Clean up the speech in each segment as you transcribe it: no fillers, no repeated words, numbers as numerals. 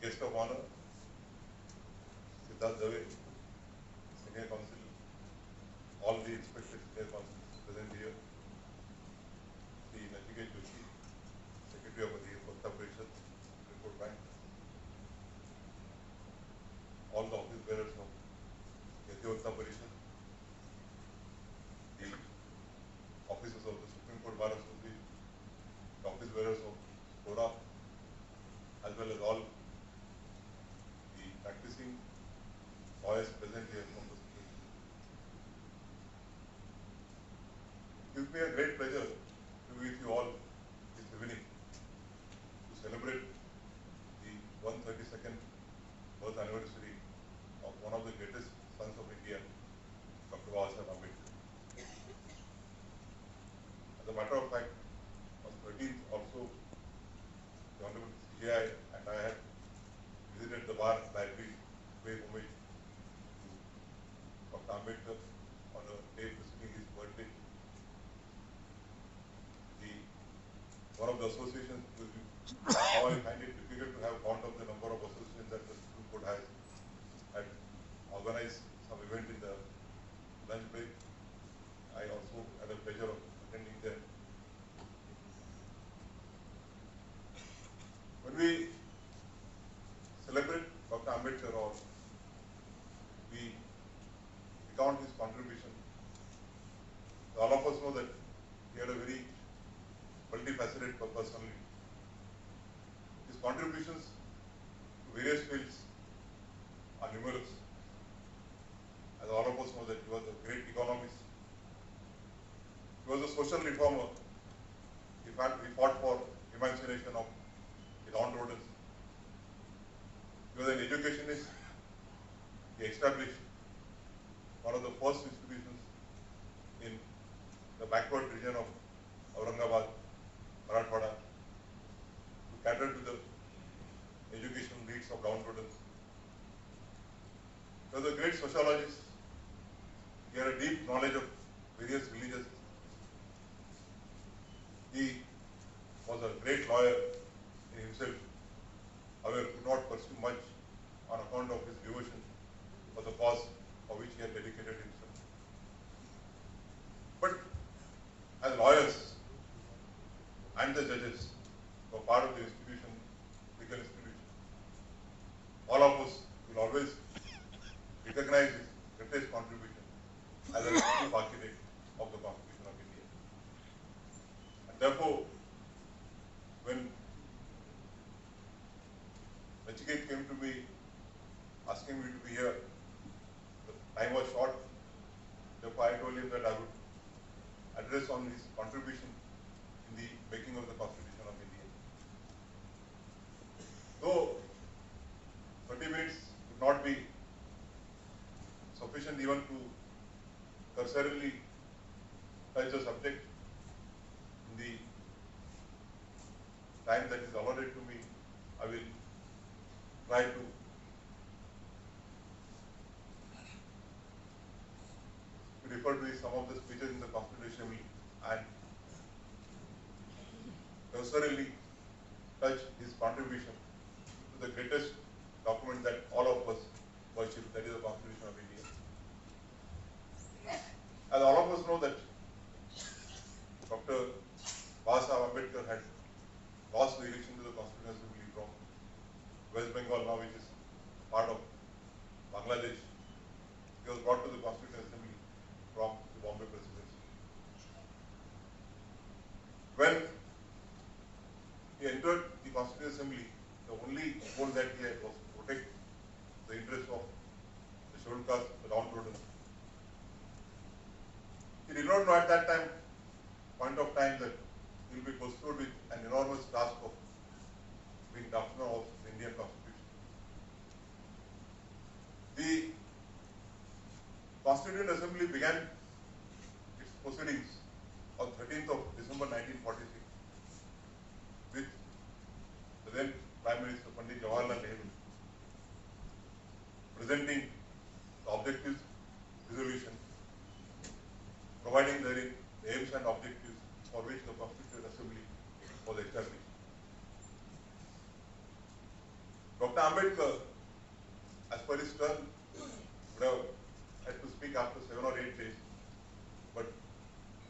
guest of honor, Senior Counsel, all the expected Senior Counsels present here, the Nachiket Joshi, Secretary of the Vakta Parishad, Report Bank, all the office bearers of the Vakta Parishad, the officers of the Supreme Court Bar Association, the office bearers of SORA, as well as all the practicing lawyers present here from the Supreme Court. It gives me a great pleasure to be with you all this evening to celebrate the 132nd birth anniversary of one of the greatest sons of India, Dr. Gawai Ambedkar. As a matter of fact, on 13th also, the Honorable CJI and I had visited the bar library to pay homage to Dr. Ambedkar on a day preceding his birthday. One of the associations, how I find it difficult to have count of the number of associations that the Supreme Court has, had organized some event in the lunch break. I also had a pleasure of attending there. When we celebrate Dr. Ambedkar or we recount his contribution, all of us know that he had a very multifaceted personality. His contributions to various fields are numerous. As all of us know that he was a great economist. He was a social reformer. He fought for emancipation of the downtrodden. He was an educationist. He established one of the first institutions in the backward region of Aurangabad, Marathwada, to cater to the educational needs of downtrodden. He was a great sociologist. He had a deep knowledge of various religions. He was a great lawyer in himself, however could not pursue much on account of his devotion for the cause for which he had dedicated himself. But as lawyers and the judges were part of the institution, legal institution, all of us will always recognize his greatest contribution as a chief architect of the Constitution of India. And therefore, when Nachiket came to me asking me to be here, the time was short, therefore I told him that I would address on his contribution in the making of the Constitution of India. Though 30 minutes would not be sufficient even to cursorily touch the subject, in the time that is allotted to me, I will try to refer to some of the speeches in the Constitutional Assembly and cursorily touch his contribution to the greatest document that all of us worship, that is the Constitution of India. As all of us know that Dr. Gawai Ambedkar had lost the election to the Constitutional Assembly from West Bengal now, which is part of Bangladesh. He was brought to the Constitutional Assembly from the Bombay Presidency. When he entered the Constitutional Assembly, the only goal that he had was to protect the interests of the scheduled caste, the downtrodden. He did not know at that point of time that he will be pursued with an enormous task of being draftsman of the Indian Constitution. The Constituent Assembly began its proceedings on 13th of December 1946 with the then Prime Minister Pandit Jawaharlal Nehru presenting the objectives resolution, providing therein the aims and objectives for which the Constituent Assembly was established. Dr. Dr. Ambedkar, as per his term, would have had to speak after 7 or 8 days. But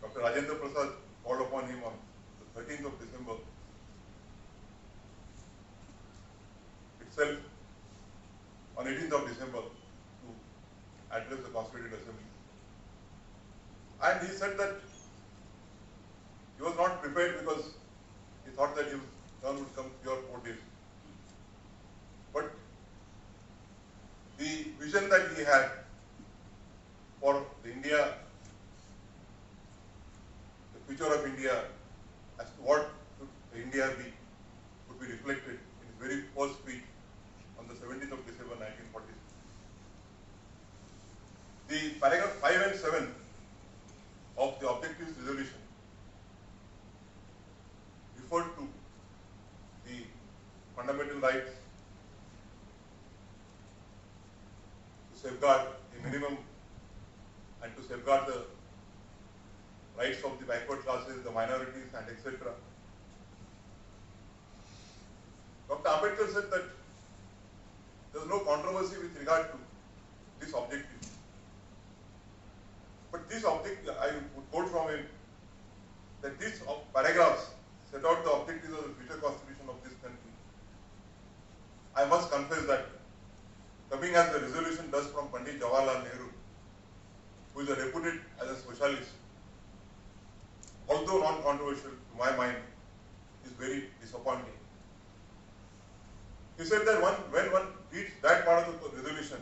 Dr. Rajendra Prasad called upon him on the 13th of December itself, on 18th of December, to address the Constituent Assembly. And he said that he was not prepared because he thought that his turn would come 3 or 4 days. But the vision that he had for the future of India, as to what should the India be, would be reflected in his very first speech on the 17th of December 1946. The paragraph 5 and 7 of the objectives resolution referred to the fundamental rights to safeguard the minimum and to safeguard the rights of the backward classes, the minorities, and etc. Dr. Ambedkar said that there is no controversy with regard to this objective. But this objective, I would quote from him, that these paragraphs set out the objectives of the future constitution of this country. I must confess that, coming as the resolution does from Pandit Jawaharlal Nehru, who is reputed as a socialist, although non-controversial to my mind, is very disappointing. He said that when one reads that part of the resolution,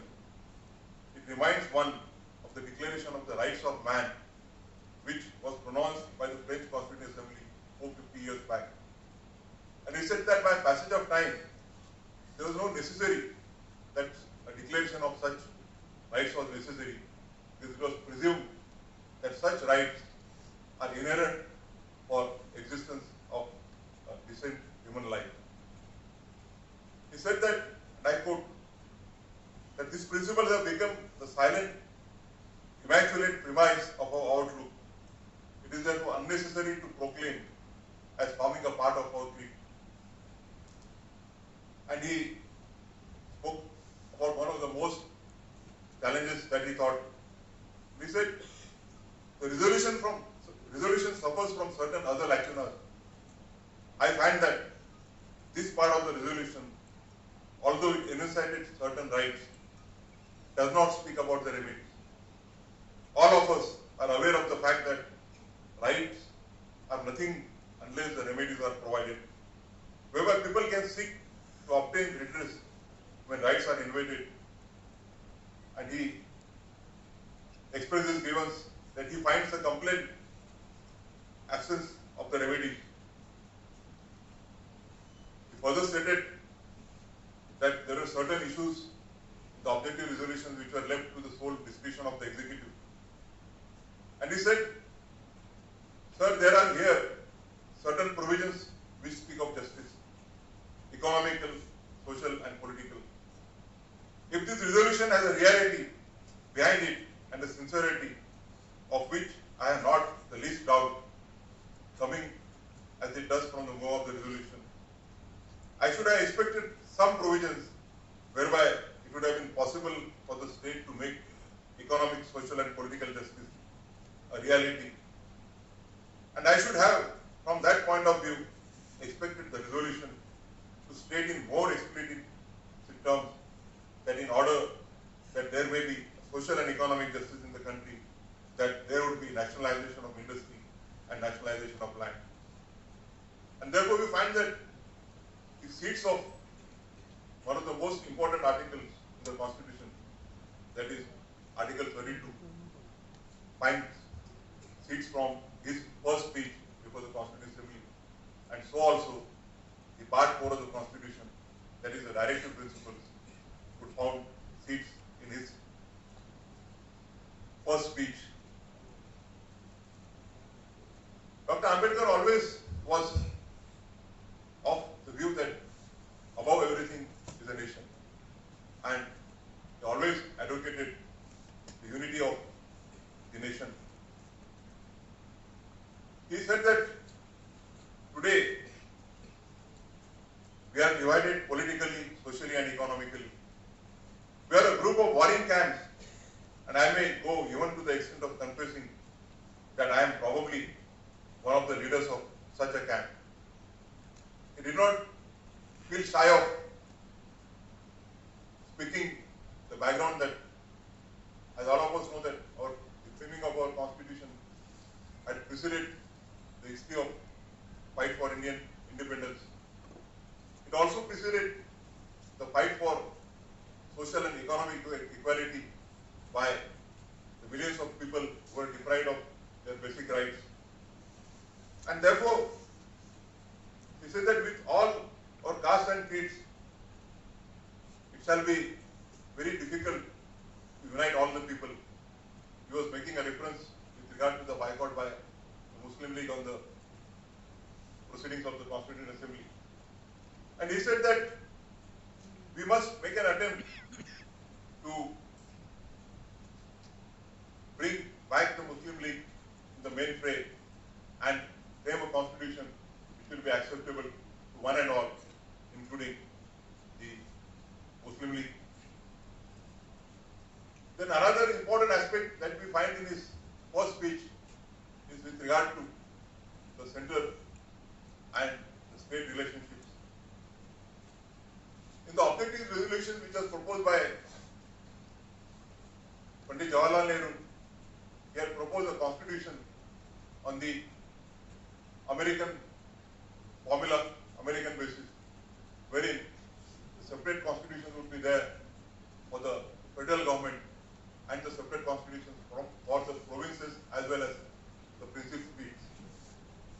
it reminds one of the Declaration of the Rights of Man, which was pronounced by the French Constituent Assembly 450 years back. And he said that by passage of time, there was no necessary that a declaration of such rights was necessary, because it was presumed that such rights are inherent for existence of a decent human life. He said that, and I quote, that these principles have become the silent, immaculate premise of our outlook. It is therefore unnecessary to proclaim as forming a part of our creed. And he spoke about one of the most challenges that he thought. He said, the resolution suffers from certain other lacunas. I find that this part of the resolution, although it enunciated certain rights, does not speak about the remedies. All of us are aware of the fact that rights are nothing unless the remedies are provided. Whereby people can seek to obtain redress when rights are invaded, and he expresses grievance that he finds a complete absence of the remedies. He further stated that there are certain issues in the objective resolutions which were left to the sole discretion of the executive. And he said, sir, there are here certain provisions which speak of justice, economical, social, and political. If this resolution has a reality behind it and a sincerity of which I have not the least doubt, coming as it does from the move of the resolution, I should have expected some provisions whereby it would have been possible for the state to make economic, social, and political justice a reality. And I should have, from that point of view, expected the resolution to state in more explicit terms that in order that there may be social and economic justice in the country, that there would be nationalization of industry and nationalization of land. And therefore we find that the seeds of one of the most important articles in the Constitution, that is Article 32, finds seeds from his first speech before the Constituent Assembly, and so also the Part 4 of the Constitution, that is the directive principles, would found seeds in his first speech. Dr. Ambedkar always was of the view that above everything is a nation, and he always advocated the unity of the nation. He said that today We are divided politically, socially and economically. We are a group of warring camps, and I may go even to the extent of confessing that I am probably one of the leaders of such a camp. He did not feel shy of speaking the background that, as all of us know, that the framing of our constitution had preceded the history of fight for Indian independence. It also preceded the fight for social and economic equality by the millions of people who were deprived of their basic rights. And therefore, he said that with all our castes and creeds, it shall be very difficult to unite all the people. He was making a reference with regard to the boycott by the Muslim League on the proceedings of the Constituent Assembly. And he said that we must make an attempt to bring back the Muslim League in the main fray and frame a constitution which will be acceptable to one and all, including the Muslim League. Then another important aspect that we find in his first speech is with regard to the central and the state relationships. In the objective resolution which was proposed by Pandit Jawaharlal Nehru, he had proposed a constitution on the American formula, American basis, wherein the separate constitution would be there for the federal government and the separate constitutions for the provinces as well as the principalities.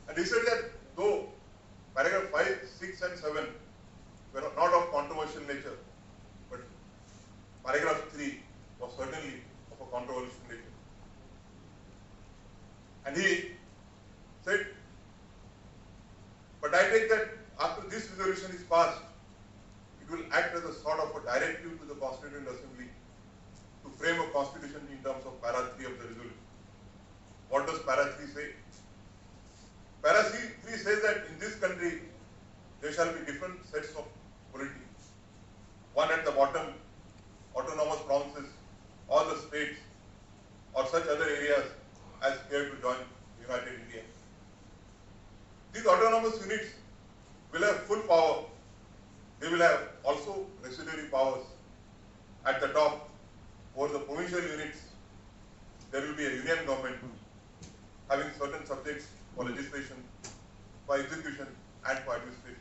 And he said that though paragraph 5, 6 and 7 were not of controversial nature, but paragraph 3 was certainly of a controversial nature. And he said, but I take that after this resolution is passed, it will act as a sort of a directive to the Constituent Assembly to frame a constitution in terms of para 3 of the resolution. What does para 3 say? Para 3 says that in this country there shall be different sets of polity. One at the bottom, autonomous provinces, or the states, or such other areas as care to join United India. These autonomous units will have full power. They will have also residuary powers. At the top, over the provincial units, there will be a union government having certain subjects for legislation, for execution, and for administration.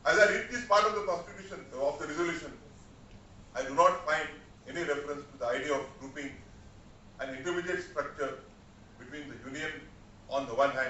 As I read this part of the constitution, of the resolution, I do not find any reference to the idea of grouping an intermediate structure between the union on the one hand